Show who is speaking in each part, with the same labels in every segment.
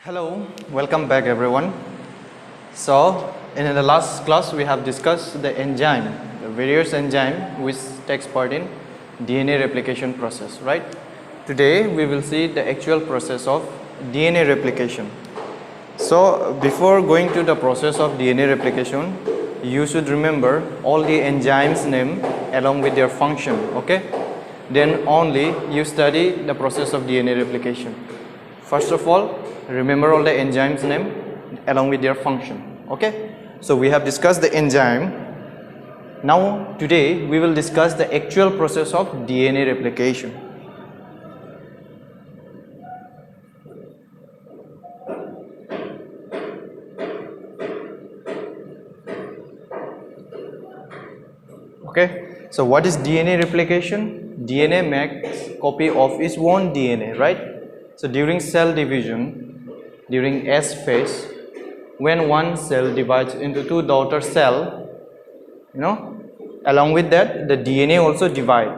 Speaker 1: Hello, welcome back everyone. So, in the last class we have discussed the enzyme, the various enzyme which takes part in DNA replication process, right? Today we will see the actual process of DNA replication. So, before going to the process of DNA replication, you should remember all the enzymes name along with their function, okay? Then only you study the process of DNA replication. First of all, remember all the enzymes name along with their function, okay? So we have discussed the enzyme. Now today we will discuss the actual process of DNA replication. Okay, so what is DNA replication? DNA makes copy of its own DNA, right? So during cell division, during S phase, when one cell divides into two daughter cell, along with that the DNA also divide.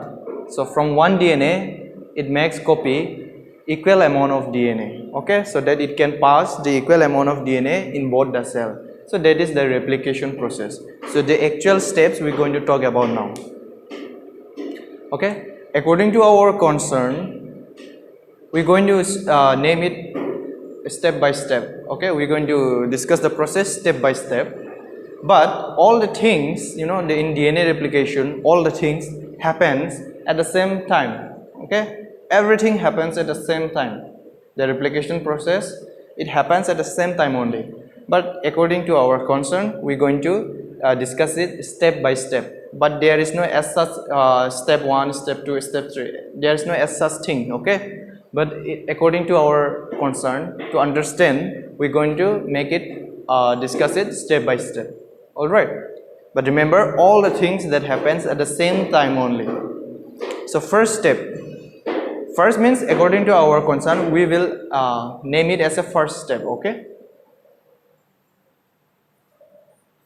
Speaker 1: So from one DNA it makes copy equal amount of DNA, okay, so that it can pass the equal amount of DNA in both the cell. So that is the replication process. So the actual steps we're going to talk about now. Okay, according to our concern, we're going to name it step by step. Okay, we're going to discuss the process step by step. But all the things, in DNA replication, all the things happens at the same time. Okay, everything happens at the same time. The replication process, it happens at the same time only. But according to our concern, we're going to discuss it step by step. But there is no as such step 1, step 2, step 3. There is no as such thing. Okay. But according to our concern, to understand, we're going to make it discuss it step by step. All right. But remember all the things that happens at the same time only. So first step. First means according to our concern, we will name it as a first step. Okay.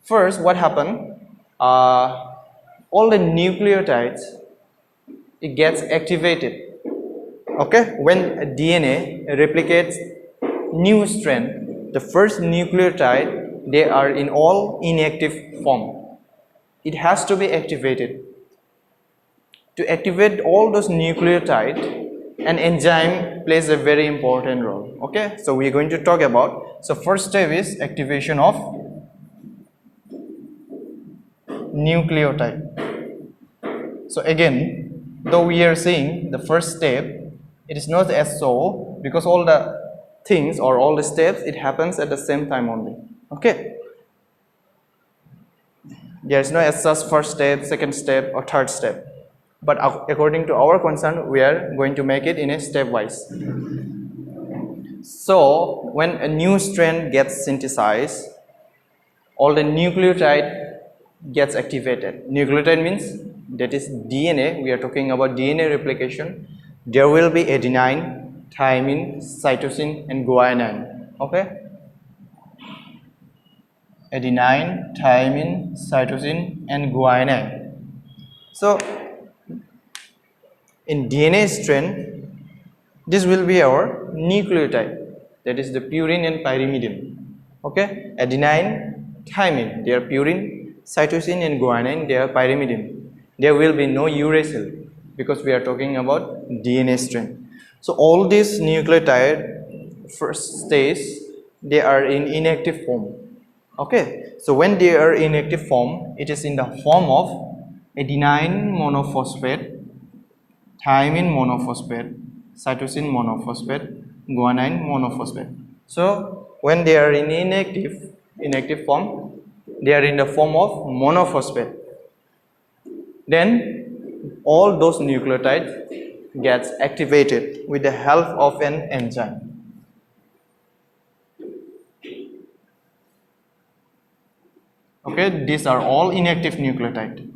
Speaker 1: First, what happened? All the nucleotides, it gets activated. Okay, when DNA replicates new strand, the first nucleotide, they are in all inactive form. It has to be activated. To activate all those nucleotides, an enzyme plays a very important role. Okay, so we are going to talk about. So first step is activation of nucleotide. So again, though we are saying the first step, it is not as so, because all the things or all the steps, it happens at the same time only. Okay, there is no as such first step, second step or third step, but according to our concern, we are going to make it in a stepwise. So when a new strand gets synthesized, all the nucleotide gets activated. Nucleotide means that is DNA. We are talking about DNA replication. There will be adenine, thymine, cytosine and guanine. Okay, adenine, thymine, cytosine and guanine. So in DNA strand, this will be our nucleotide, that is the purine and pyrimidine. Okay, adenine, thymine, they are purine, cytosine and guanine, they are pyrimidine. There will be no uracil because we are talking about DNA strand. So all these nucleotide first stage, they are in inactive form. Okay, so when they are in active form, it is in the form of adenine monophosphate, thymine monophosphate, cytosine monophosphate, guanine monophosphate. So when they are in inactive form, they are in the form of monophosphate. Then all those nucleotides gets activated with the help of an enzyme. Okay, these are all inactive nucleotides.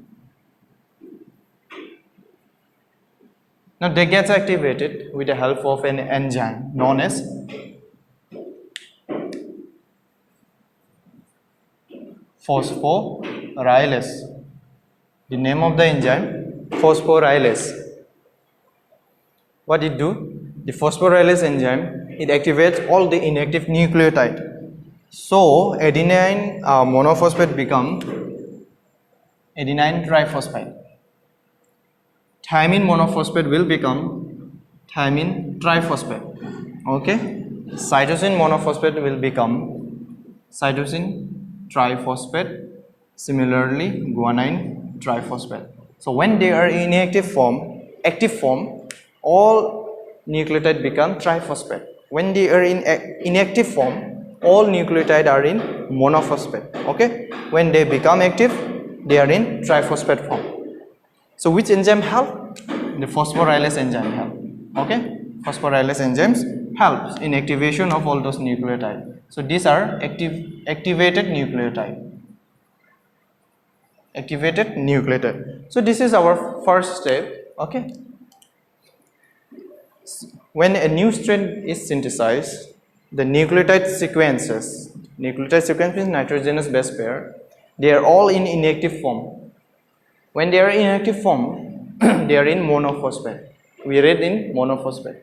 Speaker 1: Now they get activated with the help of an enzyme known as phosphorylase. The name of the enzyme, phosphorylase. What it do? The phosphorylase enzyme, it activates all the inactive nucleotide. So adenine monophosphate become adenine triphosphate. Thymine monophosphate will become thymine triphosphate. Okay, cytosine monophosphate will become cytosine triphosphate. Similarly, guanine triphosphate. So when they are in active form, all nucleotide become triphosphate. When they are in inactive form, all nucleotide are in monophosphate. Okay, when they become active, they are in triphosphate form. So which enzyme help? The phosphorylase enzyme help. Okay, phosphorylase enzymes helps in activation of all those nucleotides. So these are activated nucleotide. So this is our first step. Okay, when a new strain is synthesized, the nucleotide sequences means nitrogenous base pair, they are all in inactive form. When they are in inactive form, they are in monophosphate. We read in monophosphate.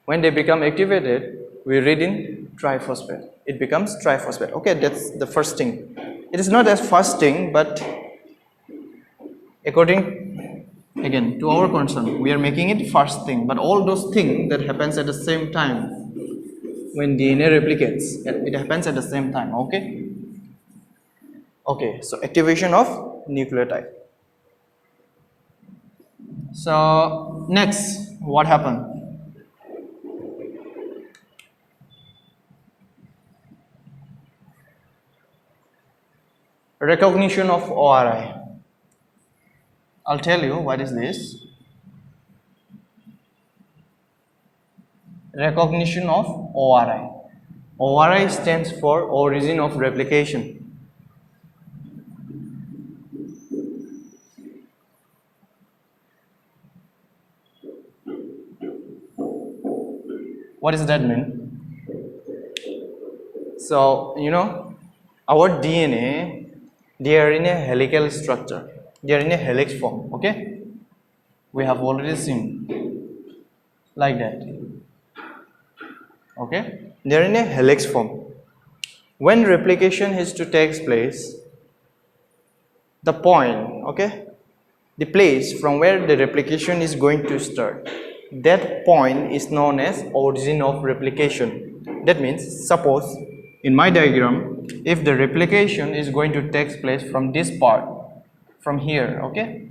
Speaker 1: When they become activated, we read in triphosphate. It becomes triphosphate. Okay, that's the first thing. It is not as first thing, but according again to our concern, we are making it first thing. But all those things that happens at the same time when DNA replicates, it happens at the same time. Okay. Okay. So activation of nucleotide. So next, what happened? Recognition of ORI. I'll tell you what is this. Recognition of ORI. ORI stands for origin of replication. What does that mean? So, you know, our DNA, they are in a helical structure. They are in a helix form. Okay, we have already seen like that. Okay, they are in a helix form. When replication is to take place, the point, okay, the place from where the replication is going to start, that point is known as origin of replication. That means, suppose in my diagram, if the replication is going to take place from this part, from here, okay,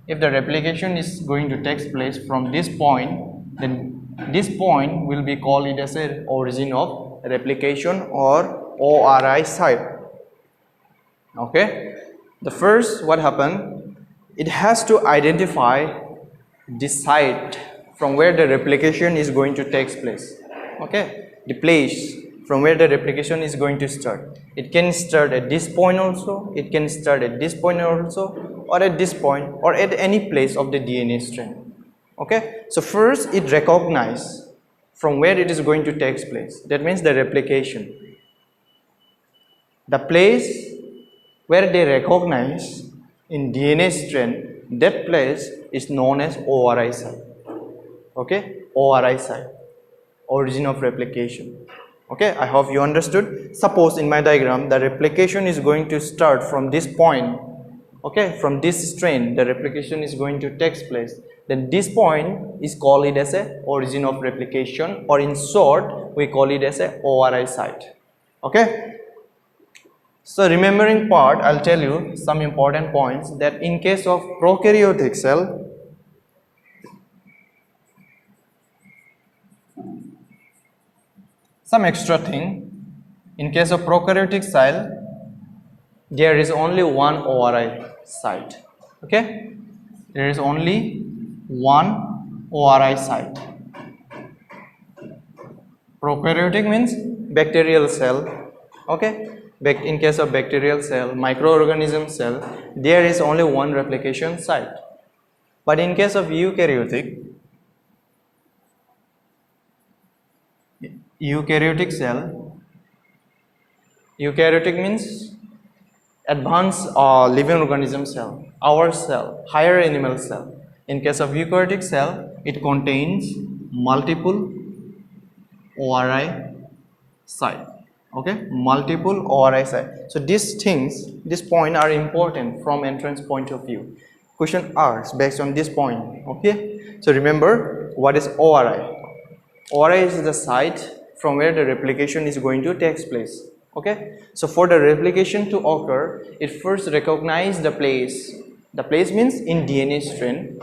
Speaker 1: if the replication is going to take place from this point, then this point will be called it as a origin of replication or ORI site. Okay, the first, what happened, it has to identify the site from where the replication is going to take place. Okay, the place from where the replication is going to start. It can start at this point also, it can start at this point also, or at this point, or at any place of the DNA strand. Okay, so first it recognizes from where it is going to take place. That means the replication. The place where they recognize in DNA strand, that place is known as ORI site. Okay, ORI site, origin of replication. Okay, I hope you understood. Suppose in my diagram, the replication is going to start from this point. Okay, from this strain, the replication is going to take place. Then this point is called it as a origin of replication, or in short, we call it as a ORI site. Okay. So remembering part, I'll tell you some important points that in case of prokaryotic cell, some extra thing, in case of prokaryotic cell, there is only one ORI site. Okay, there is only one ORI site. Prokaryotic means bacterial cell. Okay, in case of bacterial cell, microorganism cell, there is only one replication site. But in case of eukaryotic cell, eukaryotic means advanced living organism cell, our cell, higher animal cell. In case of eukaryotic cell, it contains multiple ORI site. Okay, multiple ORI site. So these things, this point are important from entrance point of view. Question asks based on this point. Okay, so remember what is ORI. ORI is the site from where the replication is going to take place. Okay, so for the replication to occur, it first recognizes the place. The place means in DNA strand.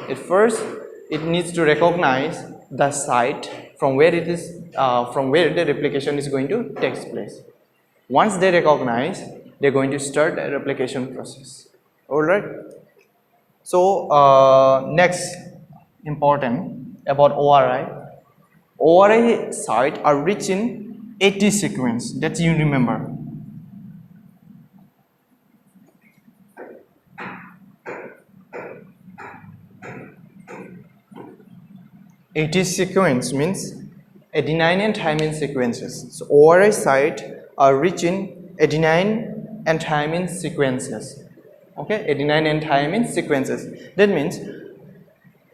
Speaker 1: It needs to recognize the site from where it is, from where the replication is going to take place. Once they recognize, they're going to start a replication process. All right. So next important about ORI. ORI site are rich in AT sequence, that you remember. AT sequence means adenine and thymine sequences. So ORI site are rich in adenine and thymine sequences. Okay, adenine and thymine sequences. That means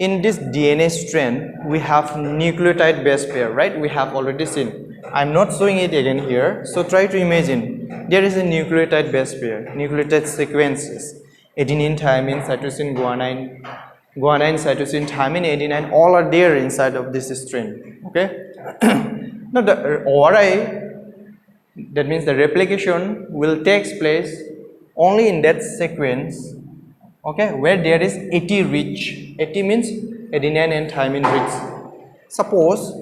Speaker 1: in this DNA strand we have nucleotide base pair, right? We have already seen. I'm not showing it again here. So try to imagine there is a nucleotide base pair, nucleotide sequences, adenine, thymine, cytosine, guanine, guanine, cytosine, thymine, adenine, all are there inside of this strand. Okay. Now the ORI, that means the replication will take place only in that sequence. Okay, where there is AT rich. AT means adenine and thymine rich. Suppose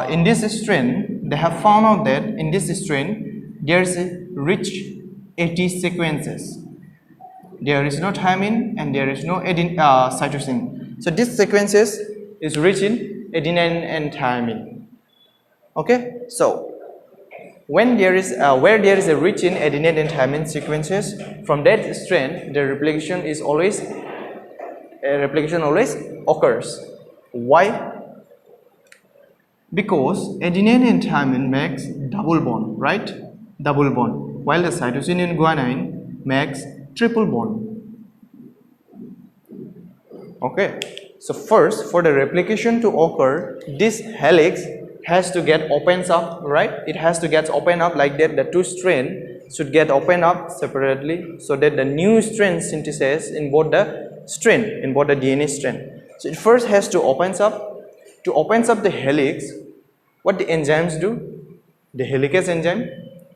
Speaker 1: in this strand they have found out that in this strand there is a rich AT sequences. There is no thymine and there is no cytosine. So this sequences is rich in adenine and thymine. Okay, so when there is where there is a rich in adenine and thymine sequences, from that strand the replication always occurs. Why? Because adenine and thymine makes double bond, right? Double bond, while the cytosine and guanine makes triple bond. Okay, so first for the replication to occur, this helix has to get opened up, right? It has to get opened up like that. The two strands should get opened up separately so that the new strand synthesis in both the strand, in both the DNA strand. So it first has to opens up. To opens up the helix, what the enzymes do? The helicase enzyme,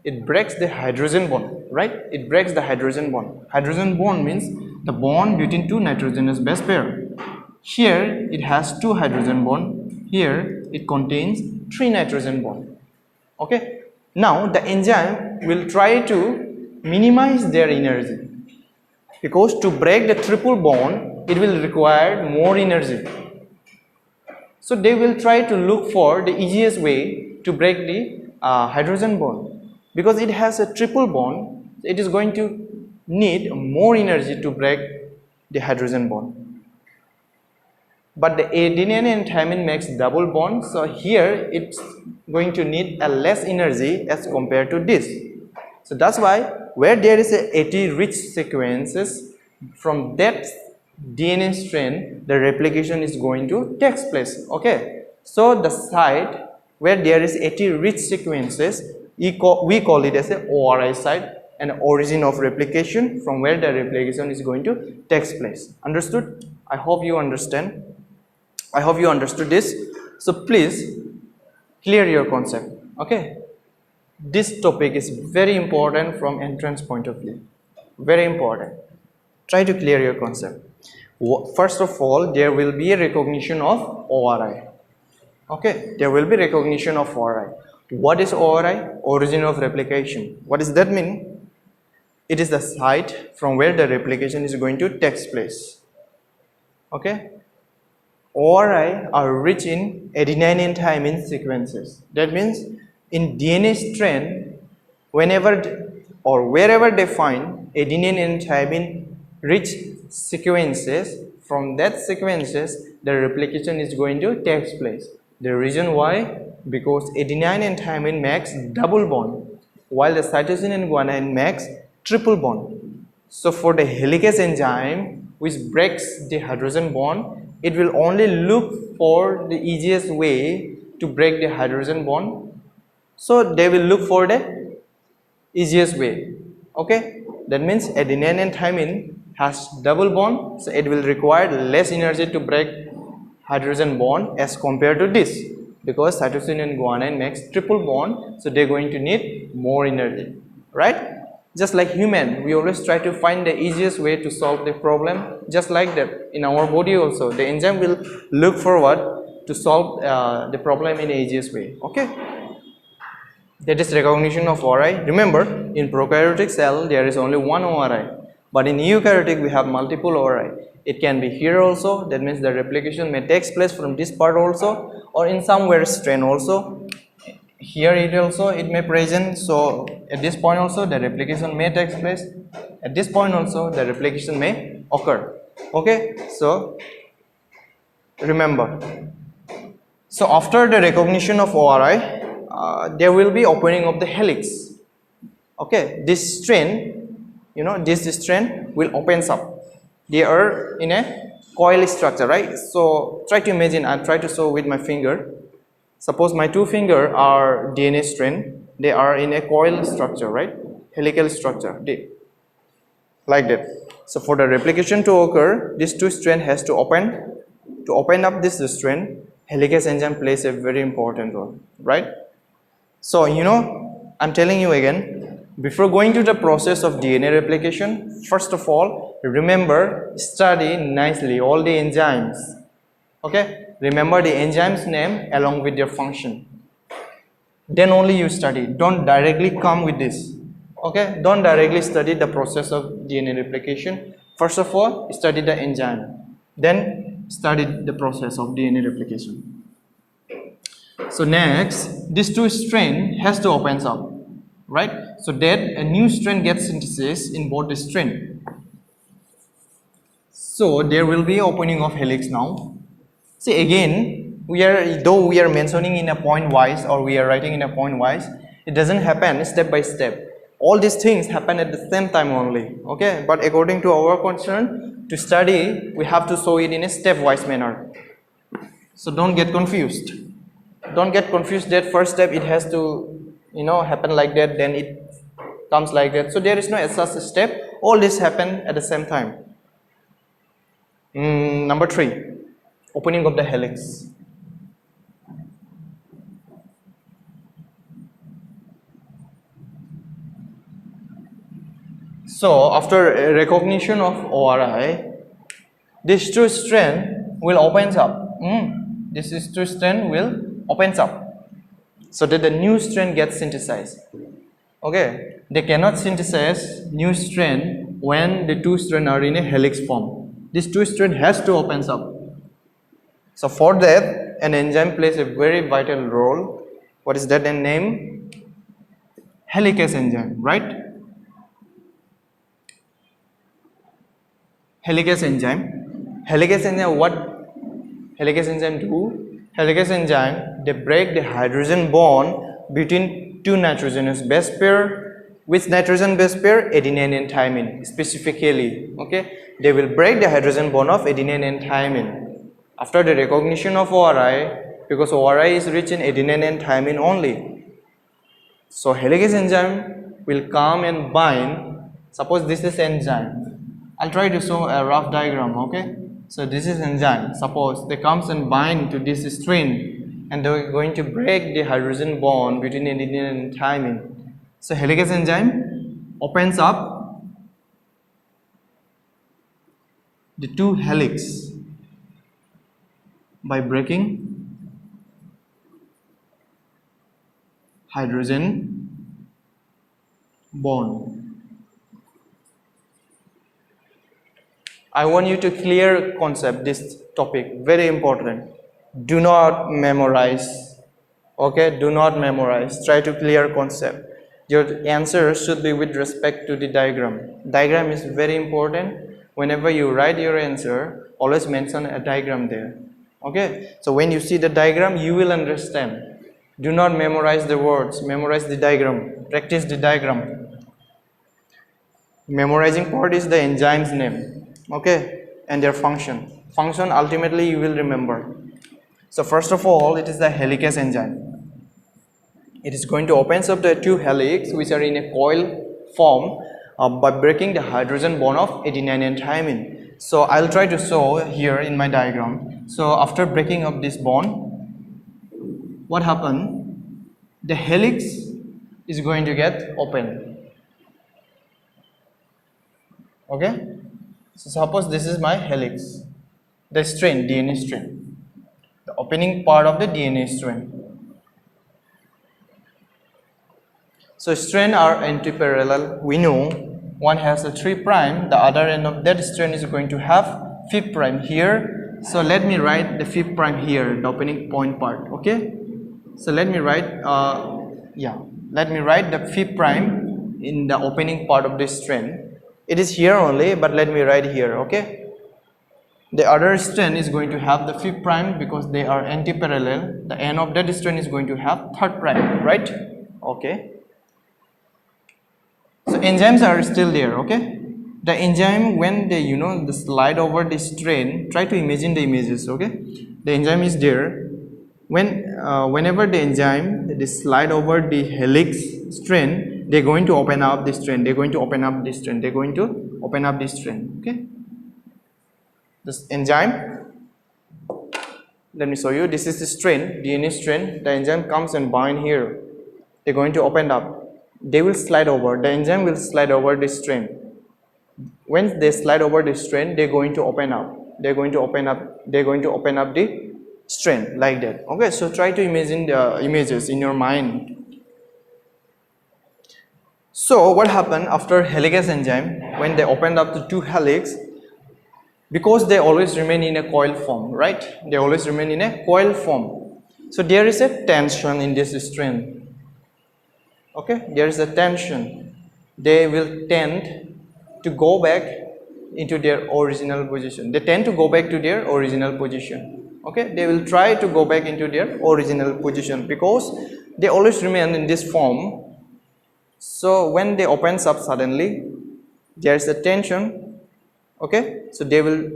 Speaker 1: it breaks the hydrogen bond, right? It breaks the hydrogen bond. Hydrogen bond means the bond between two nitrogenous base pair. Here it has two hydrogen bond. Here it contains 3 nitrogen bond. Okay, now the enzyme will try to minimize their energy, because to break the triple bond it will require more energy. So they will try to look for the easiest way to break the hydrogen bond, because it has a triple bond. It is going to need more energy to break the hydrogen bond. But the adenine and thymine makes double bond, so here it's going to need a less energy as compared to this. So that's why where there is a AT rich sequences, from that DNA strand the replication is going to take place. Okay, so the site where there is AT rich sequences, we call it as a ORI site, an origin of replication from where the replication is going to take place. Understood? I hope you understand. I hope you understood this. So please clear your concept. Okay, this topic is very important from entrance point of view. Very important. Try to clear your concept. First of all, there will be a recognition of ORI. Okay, there will be recognition of ORI. What is ORI? Origin of replication. What does that mean? It is the site from where the replication is going to take place. Okay. ORI are rich in adenine and thymine sequences. That means in DNA strand, whenever or wherever they find adenine and thymine rich sequences, from that sequences the replication is going to take place. The reason why? Because adenine and thymine makes double bond, while the cytosine and guanine makes triple bond. So for the helicase enzyme, which breaks the hydrogen bond, it will only look for the easiest way to break the hydrogen bond. So they will look for the easiest way. Okay, that means adenine and thymine has double bond, so it will require less energy to break hydrogen bond as compared to this, because cytosine and guanine makes triple bond, so they're going to need more energy, right? Just like human, we always try to find the easiest way to solve the problem. Just like that, in our body also, the enzyme will look forward to solve the problem in the easiest way. Okay, that is recognition of ORI. Remember, in prokaryotic cell there is only one ORI, but in eukaryotic we have multiple ORI. It can be here also, that means the replication may take place from this part also, or in somewhere strain also. Here it also, it may present, so at this point also the replication may take place. At this point also the replication may occur. Okay, so remember. So after the recognition of ORI, there will be opening of the helix. Okay, this strain, you know, this strain will opens up. They are in a coil structure, right? So try to imagine, I'll try to show with my finger. Suppose my two fingers are DNA strain, they are in a coil structure, right? Helical structure, like that. So for the replication to occur, this two strain has to open up this strain. Helicase enzyme plays a very important role, right? So you know, I'm telling you again, before going to the process of DNA replication, first of all, remember, study nicely all the enzymes. Okay, remember the enzyme's name along with their function. Then only you study. Don't directly come with this. Okay, don't directly study the process of DNA replication. First of all, study the enzyme. Then study the process of DNA replication. So next, this two strain has to opens up, right? So that a new strain gets synthesis in both the strain. So there will be opening of helix now. See again, though we are mentioning in a point wise, or we are writing in a point wise, it doesn't happen step by step. All these things happen at the same time only. Okay, but according to our concern, to study, we have to show it in a stepwise manner. So don't get confused. Don't get confused that first step it has to, you know, happen like that, then it comes like that. So there is no such step. All this happen at the same time. Number 3, opening of the helix. So after recognition of ORI, this two strain will opens up. This two strain will opens up, so that the new strain gets synthesized. Okay, they cannot synthesize new strain when the two strain are in a helix form. This two strain has to opens up. So for that, an enzyme plays a very vital role. What is that in name? Helicase enzyme, right? Helicase enzyme. Helicase enzyme, what Helicase enzyme do? Helicase enzyme, they break the hydrogen bond between two nitrogenous base pair. Which nitrogen base pair? Adenine and thymine specifically. Okay, they will break the hydrogen bond of adenine and thymine. After the recognition of ORI, because ORI is rich in adenine and thymine only, so helicase enzyme will come and bind. Suppose this is enzyme. I'll try to show a rough diagram. Okay, so this is enzyme. Suppose they comes and bind to this strain, and they're going to break the hydrogen bond between adenine and thymine. So helicase enzyme opens up the two helix by breaking hydrogen bond. I want you to clear concept, this topic, very important. Do not memorize. Okay, do not memorize. Try to clear concept. Your answer should be with respect to the diagram. Diagram is very important. Whenever you write your answer, always mention a diagram there. Okay, so when you see the diagram, you will understand. Do not memorize the words, memorize the diagram. Practice the diagram. Memorizing part is the enzyme's name. Okay, and their function. Function ultimately you will remember. So first of all, it is the helicase enzyme. It is going to open up the two helix which are in a coil form by breaking the hydrogen bond of adenine and thymine. So I'll try to show here in my diagram. So after breaking up this bond, what happened? The helix is going to get open. Okay, so suppose this is my helix, the strain, DNA strain, the opening part of the DNA strain. So strain are antiparallel. We know one has a 3 prime, the other end of that strain is going to have 5 prime here. So let me write the 5 prime here, the opening point part. Okay, so let me write let me write the 5 prime in the opening part of this strain. It is here only, but let me write here. Okay, the other strain is going to have the 5 prime because they are antiparallel. The end of that strain is going to have 3rd prime, right? Okay, so enzymes are still there. Okay, the enzyme, when they they slide over the strain, try to imagine the images. Okay, the enzyme is there. Whenever the enzyme they slide over the helix strain, they're going to open up this strain, they're going to open up this strain, they're going to open up this strain. Okay, this enzyme, let me show you. This is the strain, DNA strain. The enzyme comes and bind here, they're going to open up, they will slide over, the enzyme will slide over this strain. When they slide over this strain, they're going to open up, they're going to open up the strain like that. Okay, so try to imagine the images in your mind. So what happened after helicase enzyme, when they opened up the 2 helix, because they always remain in a coil form, right? They always remain in a coil form. So there is a tension in this strain. Okay, there is a tension. They will tend to go back into their original position. They tend to go back to their original position. Okay, they will try to go back into their original position because they always remain in this form. So when they opens up suddenly, there is a tension. Okay, so they will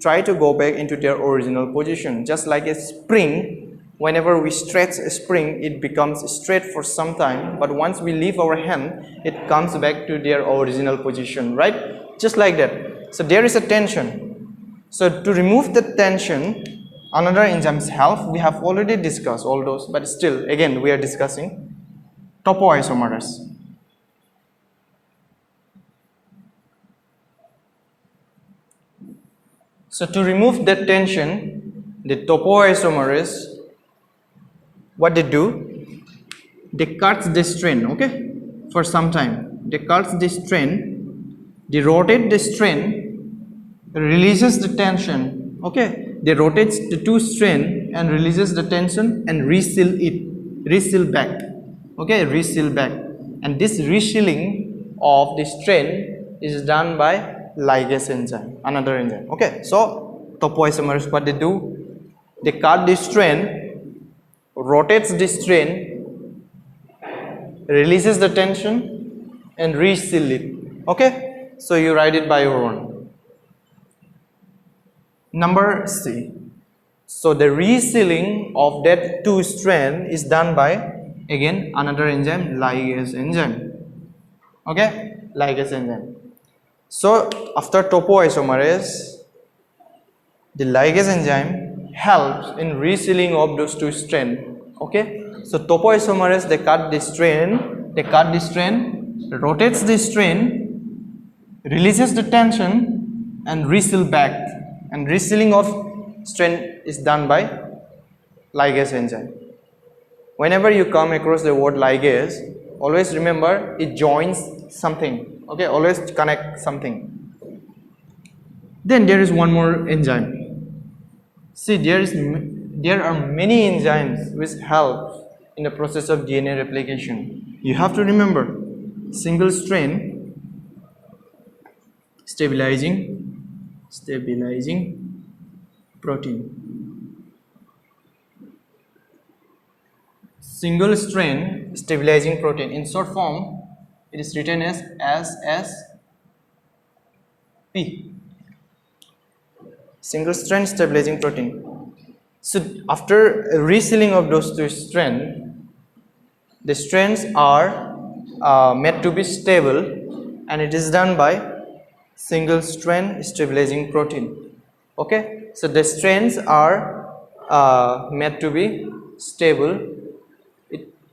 Speaker 1: try to go back into their original position, just like a spring. Whenever we stretch a spring, it becomes straight for some time, but once we leave our hand, it comes back to their original position, right? Just like that. So there is a tension. So to remove the tension, another enzyme's help, we have already discussed all those, but still again we are discussing topoisomerase. So to remove that tension, the topoisomerase, what they do, they cut the strain. Okay, for some time they cut the strain, they rotate the strain, releases the tension. Okay, they rotate the 2 strain and releases the tension and reseal back. Okay, reseal back, and this resealing of the strain is done by ligase enzyme, another enzyme. Okay, so topoisomerase, what they do, they cut the strain, rotates the strain, releases the tension and reseal it. Okay, so you write it by your own. Number C. So the resealing of that 2 strain is done by again another enzyme, ligase enzyme. Okay, ligase enzyme. So after topoisomerase, the ligase enzyme helps in resealing of those 2 strain. Okay, so topoisomerase, they cut the strain, rotates the strain, releases the tension and reseal back, and resealing of strain is done by ligase enzyme. Whenever you come across the word ligase, always remember it joins something. Okay, always connect something. Then there is one more enzyme. See, there are many enzymes which help in the process of DNA replication. You have to remember single strain, stabilizing protein. Single strain stabilizing protein. In short form, it is written as SSP. Single strand stabilizing protein. So after resealing of those two strands, the strands are made to be stable, and it is done by single strand stabilizing protein. Okay, so the strands are made to be stable.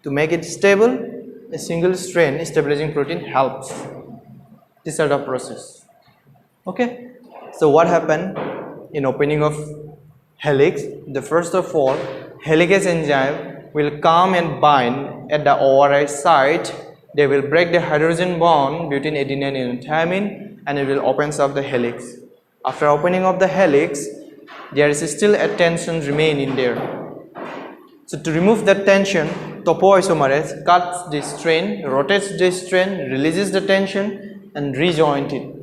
Speaker 1: To make it stable, a single strand stabilizing protein helps. This sort of process. Okay, so what happened in opening of helix? The first of all, helicase enzyme will come and bind at the ORI site. They will break the hydrogen bond between adenine and thymine, and it will open up the helix. After opening of the helix, there is still a tension remain in there. So to remove that tension, topoisomerase cuts the strand, rotates the strand, releases the tension, and rejoins it.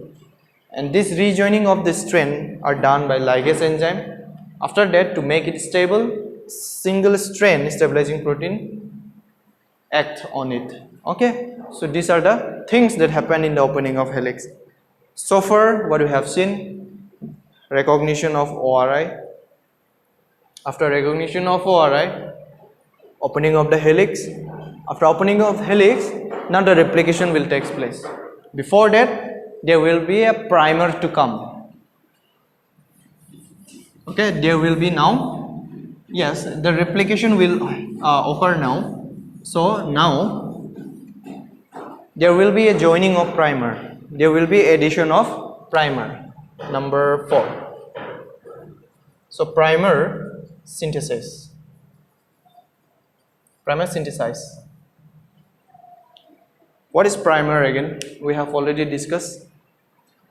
Speaker 1: And this rejoining of the strand are done by ligase enzyme. After that, to make it stable, single strand stabilizing protein act on it. Okay, so these are the things that happen in the opening of helix. So far, what we have seen, recognition of ORI. After recognition of ORI, opening of the helix. After opening of helix, now the replication will take place. Before that, there will be a primer to come. Okay, there will be now, yes, the replication will occur now. So now there will be a joining of primer. There will be addition of primer. Number 4. So primer synthesis. Primer synthesize. What is primer again? We have already discussed.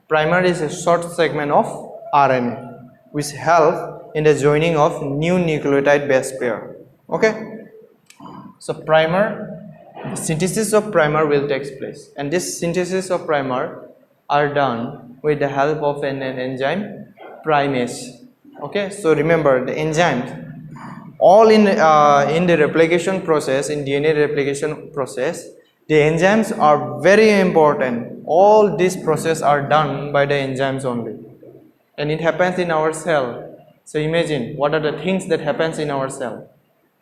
Speaker 1: Primer is a short segment of RNA which help in the joining of new nucleotide base pair. Okay? So primer, the synthesis of primer will take place, and this synthesis of primer are done with the help of an enzyme primase. Okay? So remember the enzymes all in the replication process, in DNA replication process, the enzymes are very important. All these processes are done by the enzymes only, and it happens in our cell. So imagine what are the things that happens in our cell.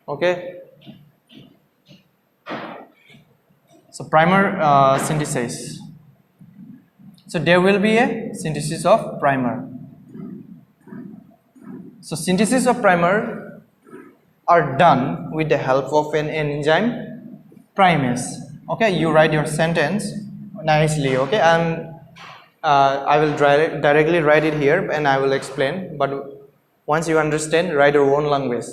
Speaker 1: Okay, so primer synthesis. So there will be a synthesis of primer. So synthesis of primer are done with the help of an enzyme primase. Okay, you write your sentence nicely. Okay, and I will directly write it here and I will explain. But once you understand, write your own language.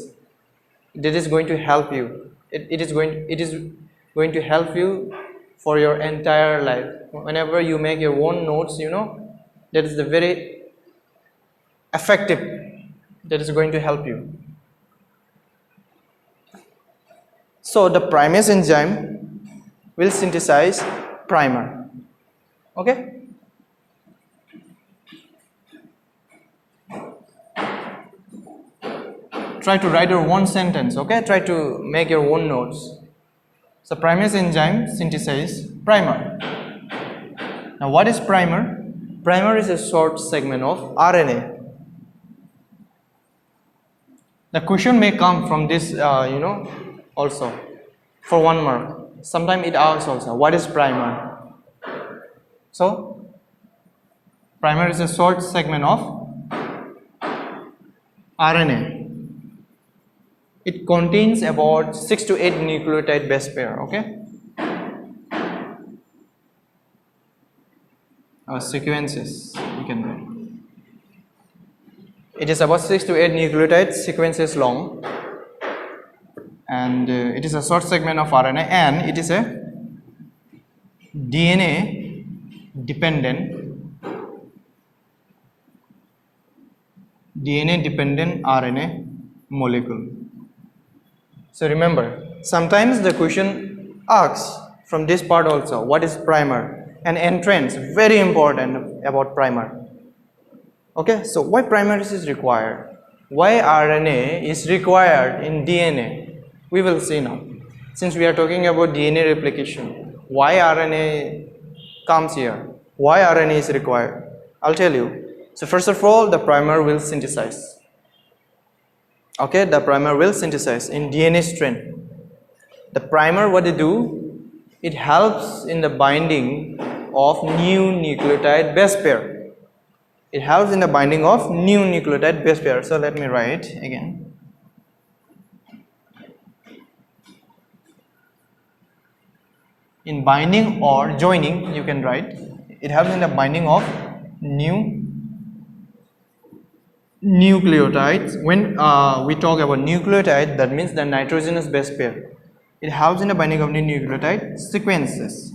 Speaker 1: That is going to help you. It is going to help you for your entire life. Whenever you make your own notes, you know, that is the very effective. That is going to help you. So the primase enzyme will synthesize primer. Okay? Try to write your own sentence. Okay? Try to make your own notes. So primase enzyme synthesize primer. Now what is primer? Primer is a short segment of RNA. The question may come from this, also for 1 mark. Sometimes it asks also, what is primer? So primer is a short segment of RNA. It contains about 6 to 8 nucleotide base pair. Okay, sequences you can write. It is about 6 to 8 nucleotide sequences long, and it is a short segment of RNA, and it is a DNA dependent RNA molecule. So remember, sometimes the question asks from this part also, what is primer? And entrance, very important about primer. Okay, so why primer is required? Why RNA is required in DNA? We will see now. Since we are talking about DNA replication, why RNA comes here? Why RNA is required? I'll tell you. So first of all, the primer will synthesize. Okay, the primer will synthesize in DNA strand. The primer, what they do, it helps in the binding of new nucleotide base pair. It helps in the binding of new nucleotide base pair. So let me write again. In binding or joining, you can write, it helps in the binding of new nucleotides. When we talk about nucleotide, that means the nitrogenous base pair. It helps in the binding of new nucleotide sequences.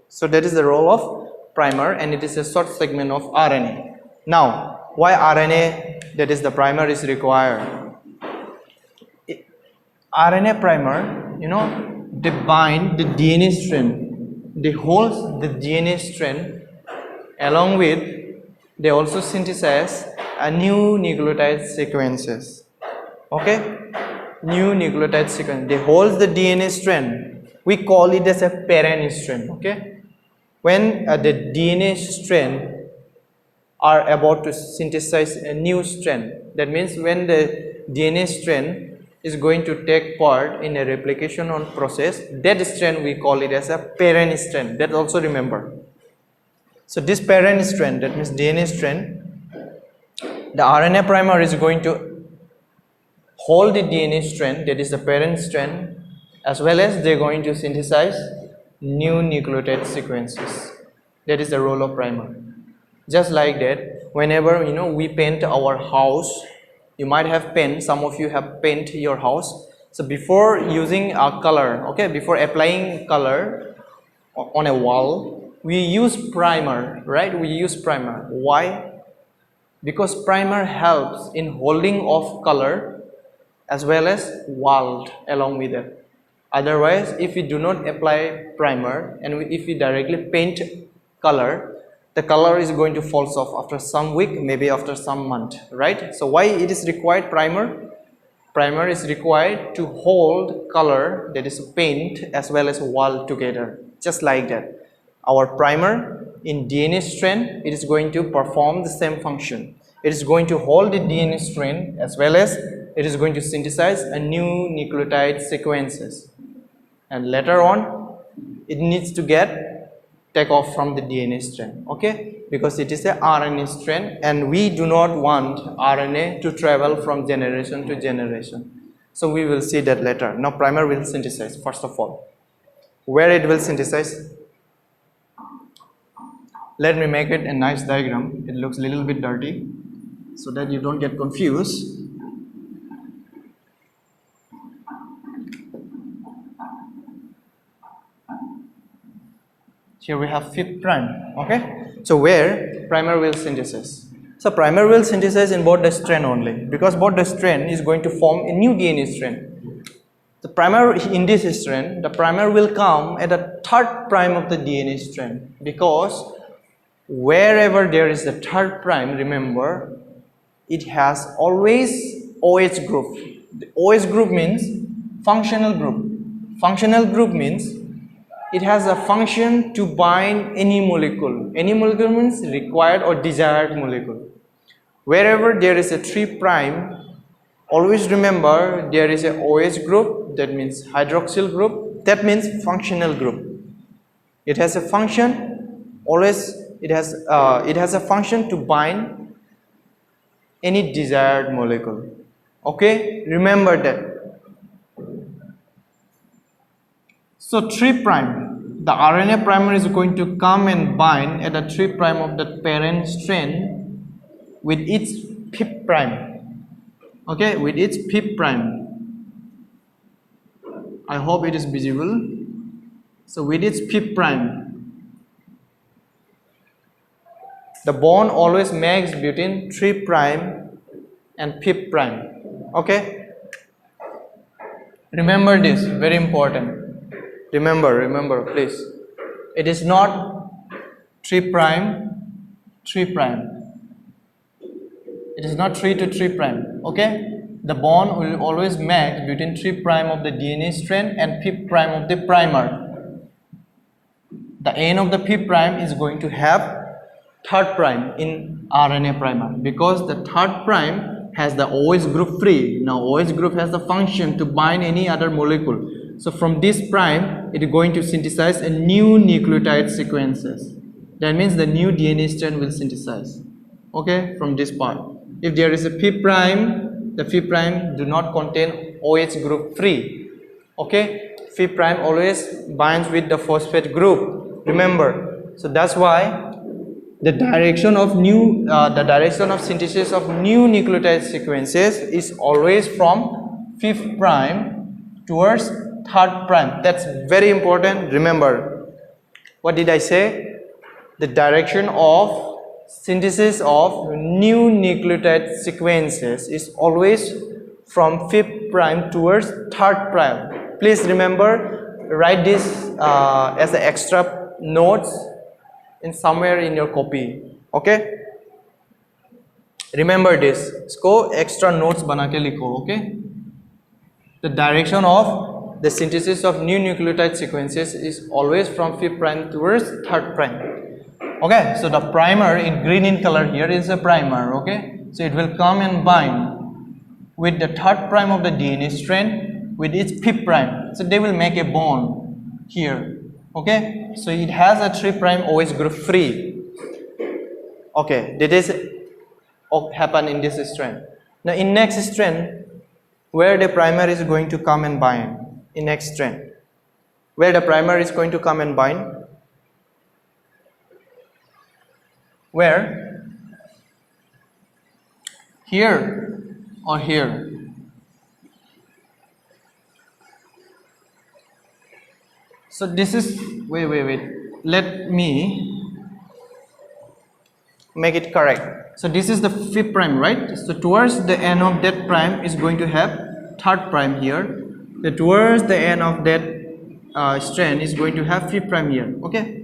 Speaker 1: So that is the role of primer, and it is a short segment of RNA. Now, why RNA, that is the primer, is required? RNA primer, they bind the DNA strand, they hold the DNA strand, along with they also synthesize a new nucleotide sequences. Okay, new nucleotide sequence. They hold the DNA strand. We call it as a parent strand. Okay, when the DNA strand are about to synthesize a new strand, that means when the DNA strand is going to take part in a replication on process, that strand we call it as a parent strand. That also remember. So this parent strand, that means DNA strand, the RNA primer is going to hold the DNA strand, that is the parent strand, as well as they are going to synthesize new nucleotide sequences. That is the role of primer. Just like that, whenever we paint our house, you might have paint, some of you have paint your house. So before using a color, okay, before applying color on a wall, we use primer, right? We use primer. Why? Because primer helps in holding of color as well as wall along with it. Otherwise, if we do not apply primer and if we directly paint color, the color is going to fall off after some week, maybe after some month, right? So why it is required primer? Primer is required to hold color, that is paint, as well as wall together, just like that. Our primer in DNA strand, it is going to perform the same function. It is going to hold the DNA strand as well as it is going to synthesize a new nucleotide sequences. And later on, it needs to take off from the DNA strand, okay? Because it is a RNA strand and we do not want RNA to travel from generation to generation. So we will see that later. Now primer will synthesize, first of all. Where it will synthesize? Let me make it a nice diagram. It looks a little bit dirty so that you don't get confused. Here we have 5' prime, okay? So where primer will synthesize? So primer will synthesize in both the strand only, because both the strand is going to form a new DNA strand. The primer in this strand, the primer will come at the 3rd prime of the DNA strand, because wherever there is a 3rd prime, remember, it has always OH group. The OH group means functional group. Functional group means it has a function to bind any molecule. Any molecule means required or desired molecule. Wherever there is a 3 prime, always remember there is a OH group, that means hydroxyl group, that means functional group. It has a function, always it has a function to bind any desired molecule. Okay, remember that. So 3 prime, the RNA primer is going to come and bind at the 3 prime of the parent strand with its 5' prime. Okay, with its 5' prime. I hope it is visible. So with its 5' prime, the bond always makes between 3 prime and 5' prime. Okay, remember this, very important. Remember please, it is not 3 prime 3 prime, it is not 3 to 3 prime. Okay, the bond will always match between 3 prime of the DNA strand and 5' prime of the primer. The end of the 5' prime is going to have 3rd prime in RNA primer, because the 3rd prime has the OH group free. Now OH group has the function to bind any other molecule. So from this prime, it is going to synthesize a new nucleotide sequences. That means the new DNA strand will synthesize. Okay, from this part. If there is a Phi prime, the Phi prime do not contain OH group free. Okay, Phi prime always binds with the phosphate group. Remember. So that's why the direction of synthesis of new nucleotide sequences is always from 5th prime towards 3rd prime. That's very important. Remember, what did I say? The direction of synthesis of new nucleotide sequences is always from 5th prime towards 3rd prime. Please remember, write this as an extra notes in somewhere in your copy. Okay, remember this. इसको extra notes बना के लिखो. Okay, the direction of the synthesis of new nucleotide sequences is always from 5th prime towards 3rd prime. Okay, so the primer in green in color here is a primer. Okay, so it will come and bind with the 3rd prime of the DNA strand with its 5th prime. So they will make a bond here. Okay, so it has a 3' OH group free. Okay, that is happen in this strand. Now in next strand, where the primer is going to come and bind. In next strand, where the primer is going to come and bind. Where? Here or here? So this is, wait, let me make it correct. So this is the 5th prime, right? So towards the end of that prime is going to have 3rd prime here. So towards the end of that strand is going to have 5th prime here. Okay.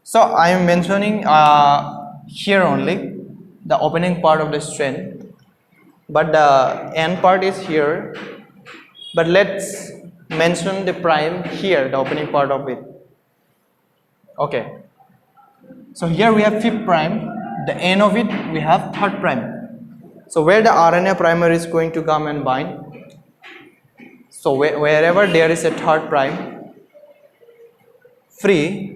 Speaker 1: So I am mentioning here only the opening part of the strand, but the end part is here. But let's mention the prime here, the opening part of it. Okay. So here we have 5th prime, the end of it we have 3rd prime. So where the RNA primer is going to come and bind. So wherever there is a 3rd prime free,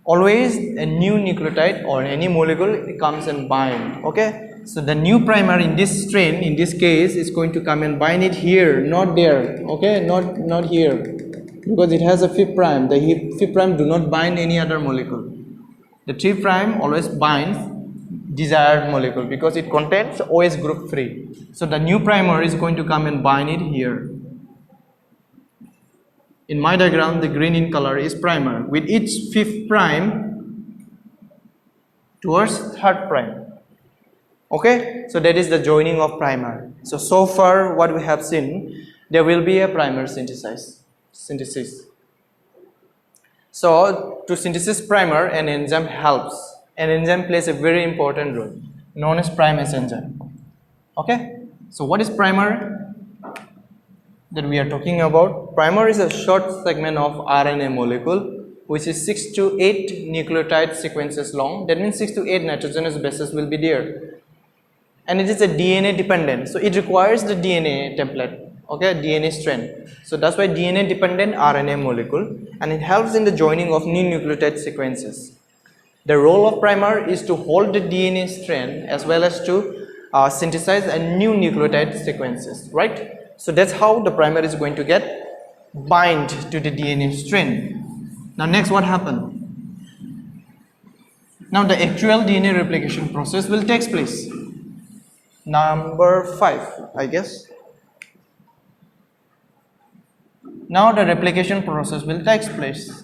Speaker 1: always a new nucleotide or any molecule comes and bind. Okay. So the new primer in this strain, in this case, is going to come and bind it here, not there. Okay, not here, because it has a 5th prime. The 5th prime do not bind any other molecule. The 3' prime always binds desired molecule because it contains OH group free. So the new primer is going to come and bind it here. In my diagram, the green in color is primer with each 5th prime towards 3rd prime. Okay, so that is the joining of primer. So far what we have seen, there will be a primer synthesis. So to synthesis primer, an enzyme helps. An enzyme plays a very important role, known as primase enzyme. Okay, so what is primer that we are talking about? Primer is a short segment of RNA molecule which is 6 to 8 nucleotide sequences long. That means 6 to 8 nitrogenous bases will be there. And it is a DNA dependent, so it requires the DNA template, okay, DNA strand. So that's why DNA dependent RNA molecule, and it helps in the joining of new nucleotide sequences. The role of primer is to hold the DNA strand as well as to synthesize a new nucleotide sequences, right? So that's how the primer is going to get bind to the DNA strand. Now next, what happened? Now the actual DNA replication process will take place. Number 5, I guess. Now the replication process will take place.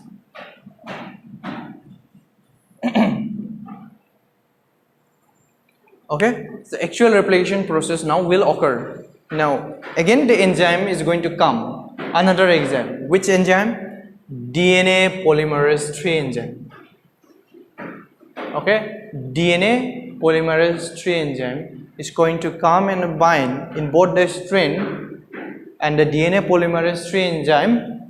Speaker 1: Okay, the actual replication process now will occur. Now again the enzyme is going to come, another enzyme. Which enzyme? DNA polymerase 3 enzyme. Okay, DNA polymerase 3 enzyme is going to come and bind in both the strand and the DNA polymerase 3 enzyme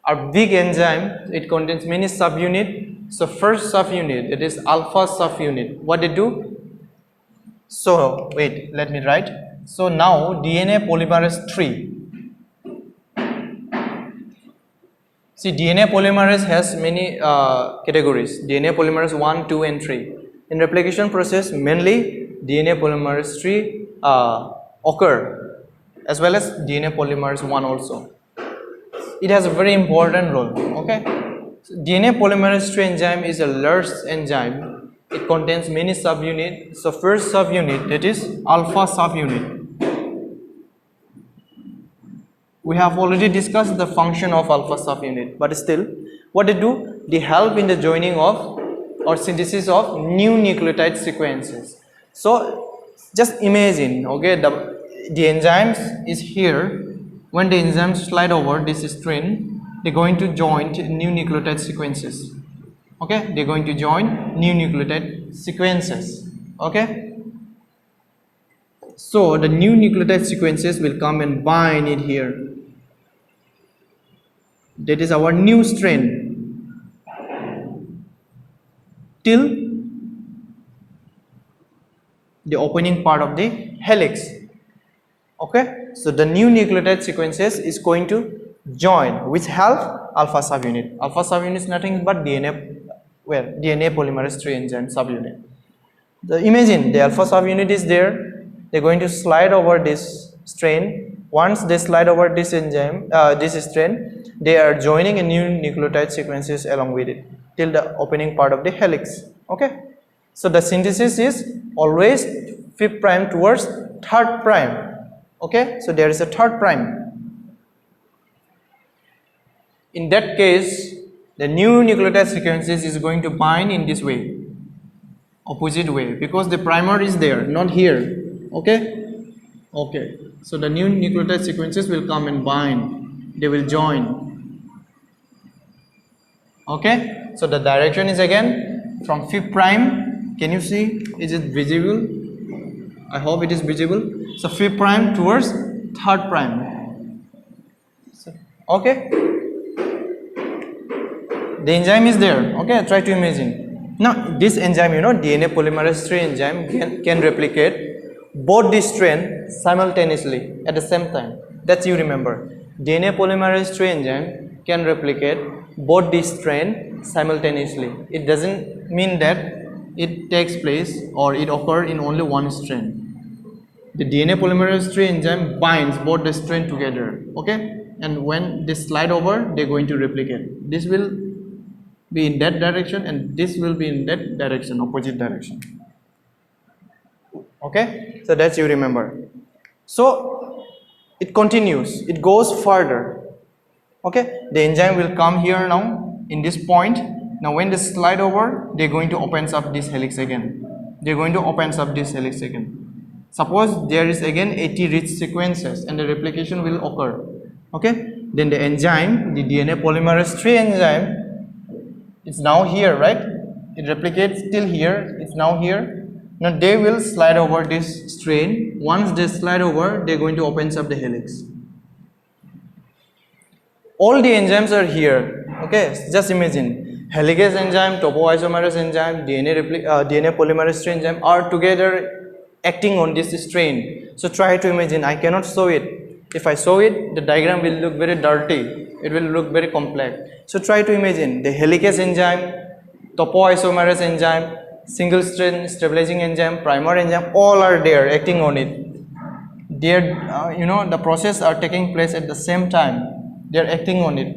Speaker 1: are big enzyme. It contains many subunits. So first subunit, it is alpha subunit. What they do? So wait, let me write. So now DNA polymerase 3. See, DNA polymerase has many categories. DNA polymerase 1, 2 and 3. In replication process, mainly DNA polymerase 3 occur, as well as DNA polymerase 1 also. It has a very important role. Okay, so DNA polymerase 3 enzyme is a large enzyme. It contains many subunits. So first subunit, that is alpha subunit. We have already discussed the function of alpha subunit, but still, what they do? They help in the joining of or synthesis of new nucleotide sequences. So just imagine, okay, the enzymes is here. When the enzymes slide over this strain, they're going to join new nucleotide sequences. Okay, they're going to join new nucleotide sequences. Okay, so the new nucleotide sequences will come and bind it here. That is our new strain till the opening part of the helix. Okay, so the new nucleotide sequences is going to join, which help alpha subunit. Alpha subunit is nothing but DNA polymerase 3 enzyme subunit. Imagine the alpha subunit is there. They're going to slide over this strain. Once they slide over this enzyme, this strain, they are joining a new nucleotide sequences along with it till the opening part of the helix. Okay, so the synthesis is always 5' towards 3'. Okay, so there is a 3'. In that case, the new nucleotide sequences is going to bind in this way, opposite way, because the primer is there, not here. Okay, okay. So the new nucleotide sequences will come and bind. They will join. Okay. So the direction is again from 5'. Can you see? Is it visible? I hope it is visible. So 5' towards 3'. So, okay. The enzyme is there. Okay. Try to imagine. Now this enzyme, DNA polymerase 3 enzyme can replicate both the strain simultaneously at the same time. That's you remember. DNA polymerase 3 enzyme can replicate both the strain simultaneously. It doesn't mean that it takes place or it occurs in only one strain. The DNA polymerase 3 enzyme binds both the strain together. Okay, and when they slide over, they're going to replicate. This will be in that direction and this will be in that direction, opposite direction. Okay, so that's you remember. So it continues, it goes further. Okay, the enzyme will come here now in this point. Now when they slide over, they're going to open up this helix again. They're going to open up this helix again. Suppose there is again 80 rich sequences and the replication will occur. Okay, then the enzyme, the DNA polymerase 3 enzyme, it's now here, right? It replicates till here, it's now here. Now they will slide over this strain. Once they slide over, they're going to open up the helix. All the enzymes are here. Okay, just imagine helicase enzyme, topoisomerase enzyme, DNA polymerase 3 enzyme are together acting on this strain. So try to imagine. I cannot show it. If I show it, the diagram will look very dirty. It will look very complex. So try to imagine the helicase enzyme, topoisomerase enzyme, single strain stabilizing enzyme, primer enzyme, all are there acting on it. They the process are taking place at the same time. They are acting on it.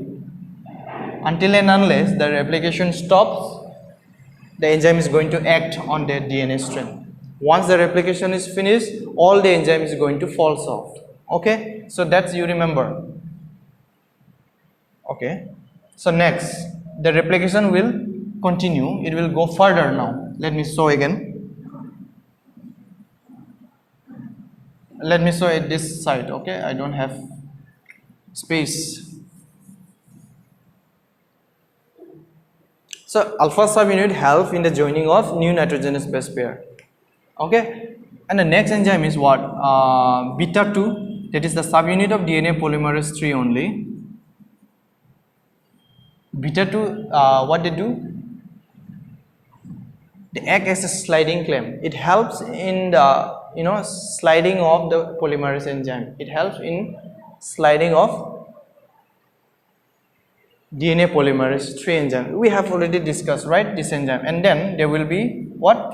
Speaker 1: Until and unless the replication stops, the enzyme is going to act on their DNA strand. Once the replication is finished, all the enzyme is going to fall off. Okay, so that's you remember. Okay, so next the replication will continue. It will go further now. Let me show again. Let me show at this side. Okay, I don't have space. So alpha subunit help in the joining of new nitrogenous base pair. Okay, and the next enzyme is what? Beta 2. That is the subunit of DNA polymerase 3 only. Beta 2, what they do? they act as a sliding clamp. It helps in the sliding of the polymerase enzyme. It helps in sliding of DNA polymerase 3 enzyme. We have already discussed, right, this enzyme. And then there will be what?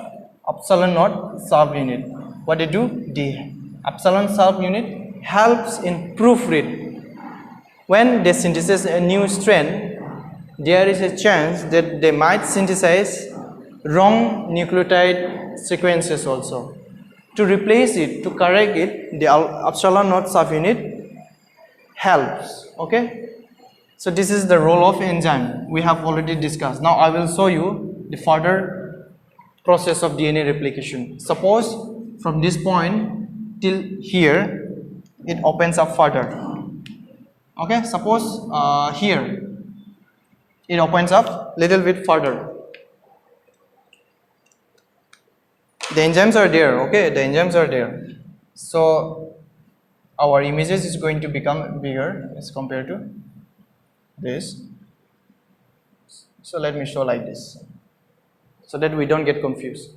Speaker 1: Epsilon naught subunit. What they do? The epsilon subunit helps in proofread. When they synthesize a new strand, there is a chance that they might synthesize wrong nucleotide sequences also. To replace it, to correct it, the epsilon naught subunit helps. Okay. So this is the role of enzyme we have already discussed. Now I will show you the further process of DNA replication. Suppose from this point till here it opens up further. Okay, suppose here it opens up little bit further. The enzymes are there. Okay, the enzymes are there. So our images is going to become bigger as compared to this. So let me show like this so that we don't get confused.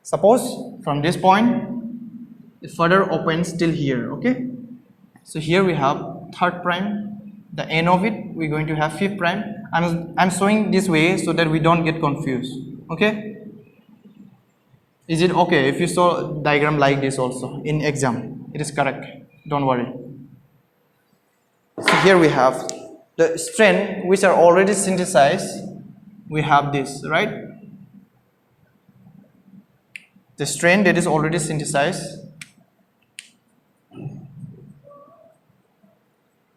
Speaker 1: Suppose from this point it further opens till here. Okay, so here we have 3rd prime, the end of it we're going to have 5th prime. I'm showing this way so that we don't get confused. Okay, is it okay if you saw diagram like this also in exam? It is correct, don't worry. So here we have the strand which are already synthesized. We have this, right? The strand that is already synthesized.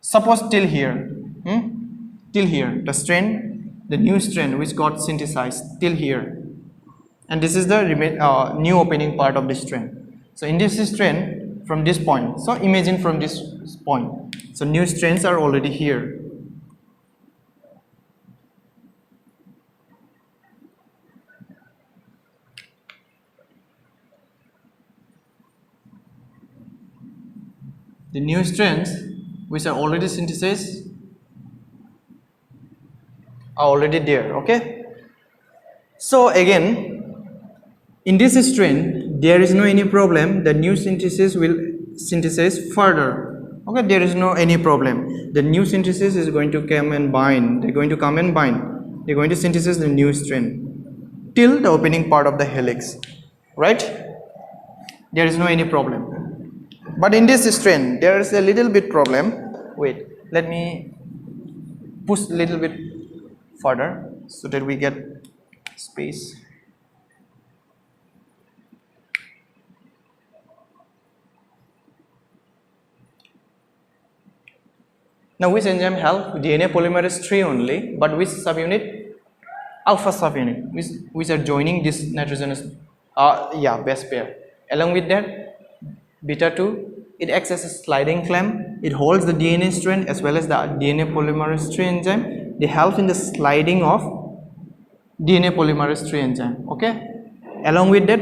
Speaker 1: Suppose till here, till here, the strand, the new strand which got synthesized till here, and this is the new opening part of the strand. So in this strand from this point, so imagine from this point, so new strands are already here. The new strands which are already synthesized are already there. Okay, so again in this strand there is no any problem. The new synthesis will synthesize further. Okay, there is no any problem. The new synthesis is going to come and bind. They're going to come and bind. They're going to synthesize the new strand till the opening part of the helix, right? There is no any problem. But in this strand there is a little bit problem. Wait, let me push a little bit further so that we get space. Now which enzyme help? DNA polymerase 3 only, but which subunit? Alpha subunit, which are joining this nitrogenous base pair. Along with that, beta 2, it acts as a sliding clamp. It holds the DNA strand as well as the DNA polymerase 3 enzyme. They help in the sliding of DNA polymerase 3 enzyme. Okay. Along with that,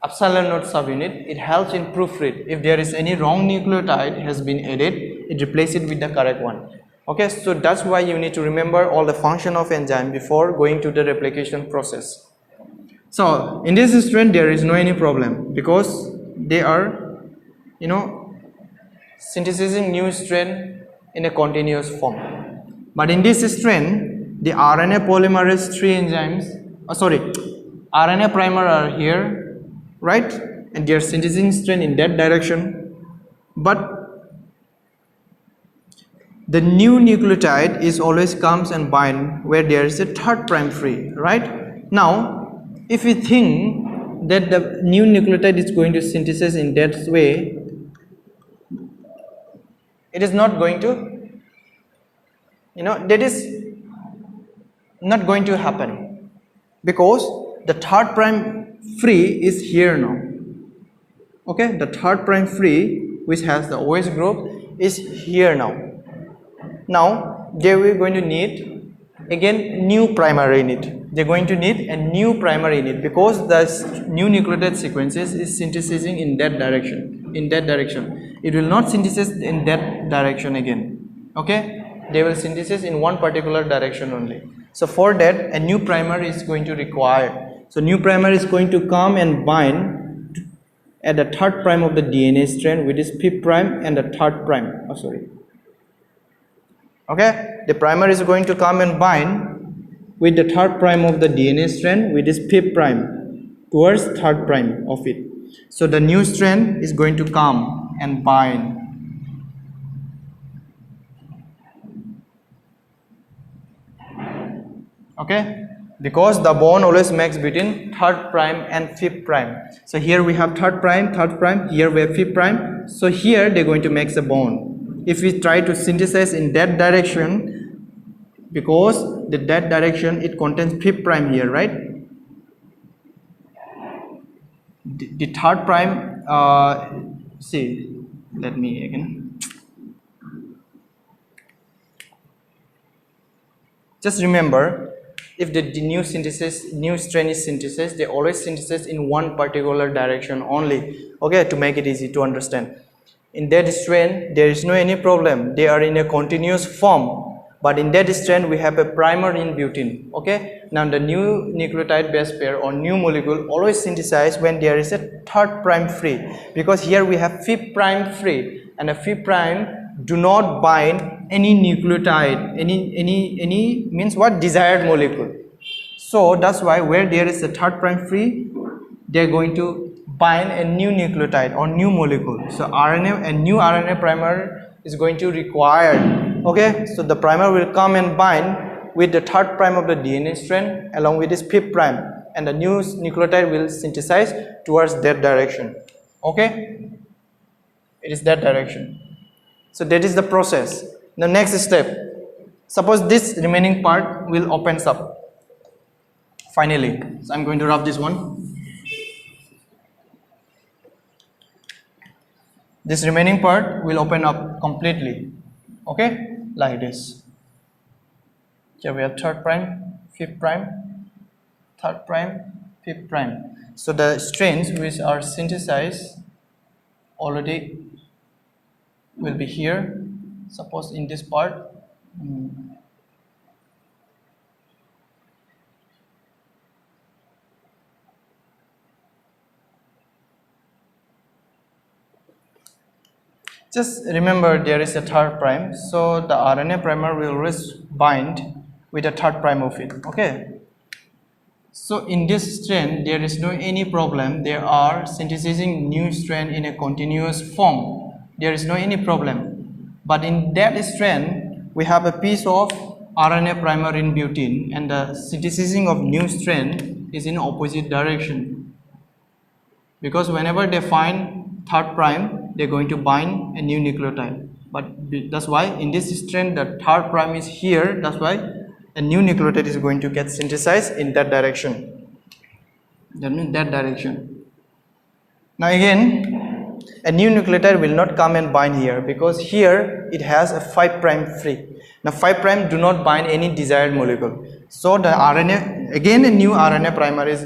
Speaker 1: epsilon naught subunit, it helps in proofread. If there is any wrong nucleotide has been added, it replaces it with the correct one. Okay, so that's why you need to remember all the function of enzyme before going to the replication process. So in this strand there is no any problem because they are synthesizing new strand in a continuous form. But in this strand the RNA polymerase 3 enzymes, RNA primer are here, right? And they are synthesizing strand in that direction. But the new nucleotide is always comes and bind where there is a 3rd prime free, right? Now if we think that the new nucleotide is going to synthesize in that way, it is not going to, that is not going to happen because the 3rd prime free is here now. Okay, the 3rd prime free which has the OH group is here now. Now they are going to need again new primer in it. They are going to need a new primer in it because the new nucleotide sequences is synthesizing in that direction. It will not synthesize in that direction again. Okay, they will synthesize in one particular direction only. So for that a new primer is going to require. So new primer is going to come and bind at the 3rd prime of the DNA strand with this 5th prime and the 3rd prime. Oh, sorry. Okay, the primer is going to come and bind with the 3rd prime of the DNA strand with this 5th prime towards 3rd prime of it. So the new strand is going to come and bind. Okay, because the bond always makes between 3rd prime and 5th prime. So here we have 3rd prime, here we have 5th prime. So here they're going to make a bond. If we try to synthesize in that direction, because that direction it contains 5th prime here, right? The 3rd prime, see, let me again. Just remember, if the new strand is synthesized, they always synthesize in one particular direction only, okay, to make it easy to understand. In that strand, there is no any problem, they are in a continuous form, but in that strand we have a primer in butene, okay. Now the new nucleotide base pair or new molecule always synthesize when there is a 3rd prime free, because here we have 5th prime free, and a 5th prime do not bind any nucleotide, any means what, desired molecule. So that's why where there is a 3rd prime free, they are going to bind a new nucleotide or new molecule. So a new RNA primer is going to required, okay. So the primer will come and bind with the 3rd prime of the DNA strand along with this 5th prime, and the new nucleotide will synthesize towards that direction, okay. It is that direction. So that is the process. The next step, suppose this remaining part will opens up finally. So I'm going to rub this one. This remaining part will open up completely, okay, like this. Here we have 3rd prime, 5th prime, 3rd prime, 5th prime. So the strands which are synthesized already will be here. Suppose in this part, just remember there is a 3rd prime, so the RNA primer will always bind with the 3rd prime of it, okay. So in this strand there is no any problem, they are synthesizing new strand in a continuous form, there is no any problem. But in that strand we have a piece of RNA primer in butene, and the synthesizing of new strand is in opposite direction, because whenever they find 3rd prime they are going to bind a new nucleotide. But that's why in this strand the 3rd prime is here, that's why a new nucleotide is going to get synthesized in that direction. That means that direction. Now again, a new nucleotide will not come and bind here, because here it has a 5 prime free. Now 5 prime do not bind any desired molecule. So the RNA, again a new RNA primer is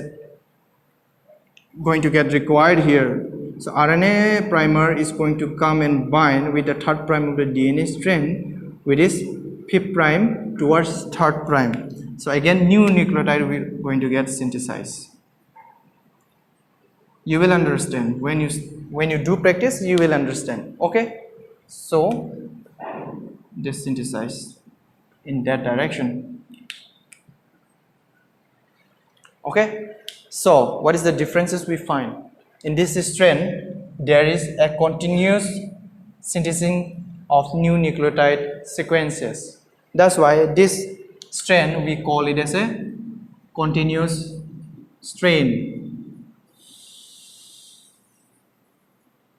Speaker 1: going to get required here. So RNA primer is going to come and bind with the 3rd prime of the DNA strand with its 5th prime towards 3rd prime. So again new nucleotide will going to get synthesized. You will understand when you do practice, you will understand, okay. So this synthesized in that direction, okay. So what is the differences we find? In this strand there is a continuous synthesizing of new nucleotide sequences. That's why this strand we call it as a continuous strain,